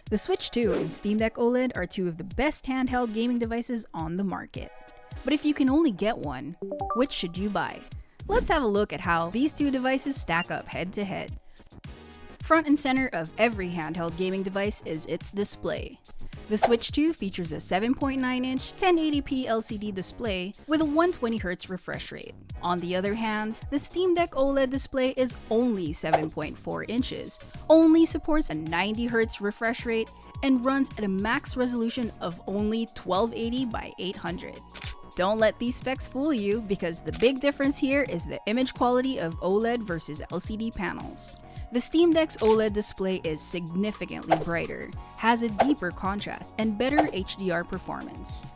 The Switch 2 and Steam Deck OLED are two of the best handheld gaming devices on the market. But if you can only get one, which should you buy? Let's have a look at how these two devices stack up head to head. Front and center of every handheld gaming device is its display. The Switch 2 features a 7.9-inch 1080p LCD display with a 120Hz refresh rate. On the other hand, the Steam Deck OLED display is only 7.4 inches, only supports a 90Hz refresh rate, and runs at a max resolution of only 1280 by 800. Don't let these specs fool you, because the big difference here is the image quality of OLED versus LCD panels. The Steam Deck's OLED display is significantly brighter, has a deeper contrast, and better HDR performance.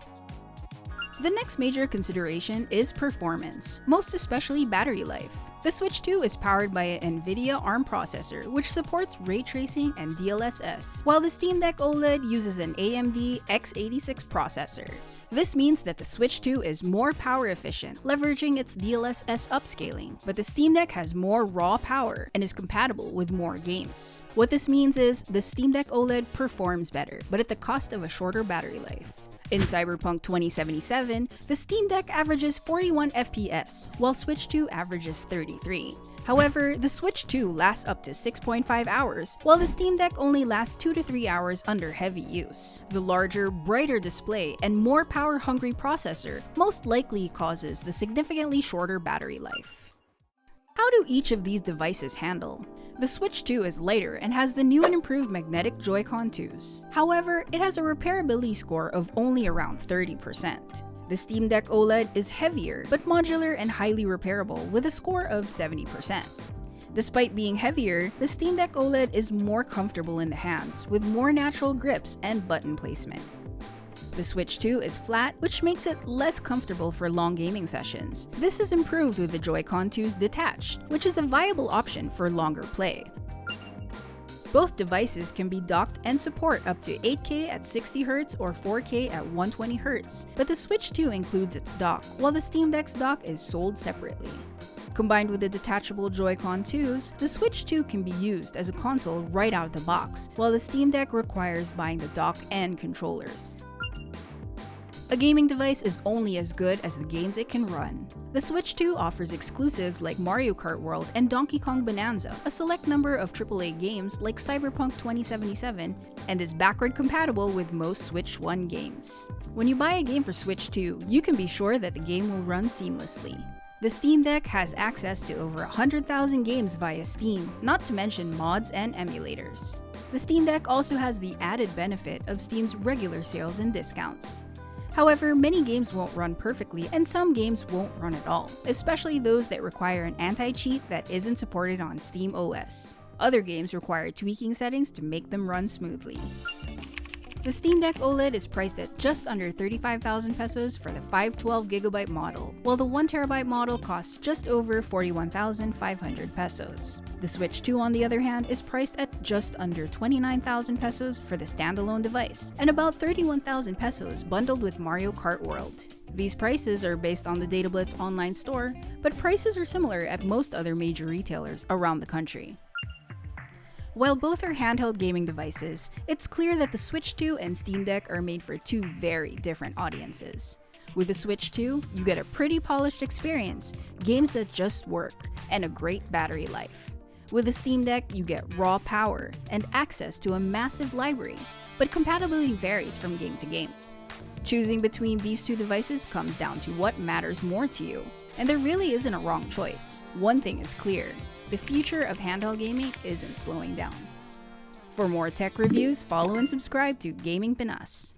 The next major consideration is performance, most especially battery life. The Switch 2 is powered by an NVIDIA ARM processor, which supports ray tracing and DLSS, while the Steam Deck OLED uses an AMD x86 processor. This means that the Switch 2 is more power efficient, leveraging its DLSS upscaling, but the Steam Deck has more raw power and is compatible with more games. What this means is the Steam Deck OLED performs better, but at the cost of a shorter battery life. In Cyberpunk 2077, the Steam Deck averages 41 FPS, while Switch 2 averages 33. However, the Switch 2 lasts up to 6.5 hours, while the Steam Deck only lasts 2 to 3 hours under heavy use. The larger, brighter display and more power-hungry processor most likely causes the significantly shorter battery life. How do each of these devices handle? The Switch 2 is lighter and has the new and improved magnetic Joy-Con 2s. However, it has a repairability score of only around 30%. The Steam Deck OLED is heavier, but modular and highly repairable with a score of 70%. Despite being heavier, the Steam Deck OLED is more comfortable in the hands, with more natural grips and button placement. The Switch 2 is flat, which makes it less comfortable for long gaming sessions. This is improved with the Joy-Con 2s detached, which is a viable option for longer play. Both devices can be docked and support up to 8K at 60Hz or 4K at 120Hz, but the Switch 2 includes its dock, while the Steam Deck's dock is sold separately. Combined with the detachable Joy-Con 2s, the Switch 2 can be used as a console right out of the box, while the Steam Deck requires buying the dock and controllers. A gaming device is only as good as the games it can run. The Switch 2 offers exclusives like Mario Kart World and Donkey Kong Bonanza, a select number of AAA games like Cyberpunk 2077, and is backward compatible with most Switch 1 games. When you buy a game for Switch 2, you can be sure that the game will run seamlessly. The Steam Deck has access to over 100,000 games via Steam, not to mention mods and emulators. The Steam Deck also has the added benefit of Steam's regular sales and discounts. However, many games won't run perfectly, and some games won't run at all, especially those that require an anti-cheat that isn't supported on Steam OS. Other games require tweaking settings to make them run smoothly. The Steam Deck OLED is priced at just under 35,000 pesos for the 512GB model, while the 1TB model costs just over 41,500 pesos. The Switch 2, on the other hand, is priced at just under 29,000 pesos for the standalone device, and about 31,000 pesos bundled with Mario Kart World. These prices are based on the DataBlitz online store, but prices are similar at most other major retailers around the country. While both are handheld gaming devices, it's clear that the Switch 2 and Steam Deck are made for two very different audiences. With the Switch 2, you get a pretty polished experience, games that just work, and a great battery life. With the Steam Deck, you get raw power and access to a massive library, but compatibility varies from game to game. Choosing between these two devices comes down to what matters more to you, and there really isn't a wrong choice. One thing is clear: the future of handheld gaming isn't slowing down. For more tech reviews, follow and subscribe to Gaming Pinas.